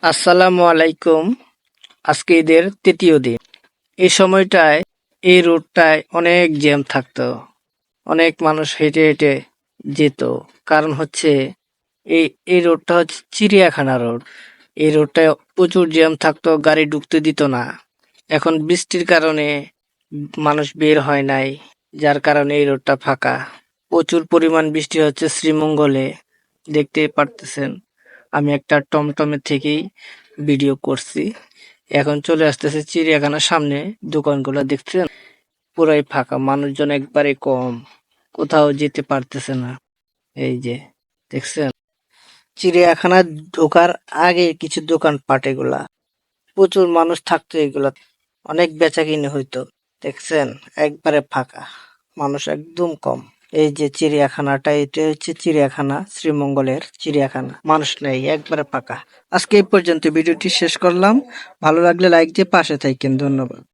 আসসালামু আলাইকুম। আজকে ঈদের তৃতীয় দিন। এই সময়টায় এই রোডটায় অনেক জ্যাম থাকতো। অনেক মানুষ হেঁটে হেঁটে যেত। কারণ হচ্ছে এই এই রোডটা হচ্ছে চিড়িয়াখানা রোড। এই রোডটায় প্রচুর জ্যাম থাকতো, গাড়ি ঢুকতে দিত না। এখন বৃষ্টির কারণে মানুষ বের হয় নাই, যার কারণে এই রোডটা ফাঁকা। প্রচুর পরিমাণ বৃষ্টি হচ্ছে শ্রীমঙ্গলে, দেখতে পারতেছেন। আমি একটা টমটমে থেকেই ভিডিও করছি। এখন চলে আসতেছে চিড়িয়াখানার সামনে, দোকানগুলো দেখছেন পুরাই ফাঁকা, মানুষজন একবারে কম, কোথাও যেতে পারতেছে না। এই যে দেখছেন, চিড়িয়াখানা ঢোকার আগে কিছু দোকানপাট, এগুলা প্রচুর মানুষ থাকতো, এগুলা অনেক বেচা কিনে হইতো। দেখছেন একবারে ফাঁকা, মানুষ একদম কম। এই যে চিড়িয়াখানাটা, এটা হচ্ছে চিড়িয়াখানা, শ্রীমঙ্গলের চিড়িয়াখানা, মানুষ নেই, একবারে ফাঁকা। আজকে এই পর্যন্ত ভিডিওটি শেষ করলাম। ভালো লাগলে লাইক দিয়ে পাশে থাকেন। ধন্যবাদ।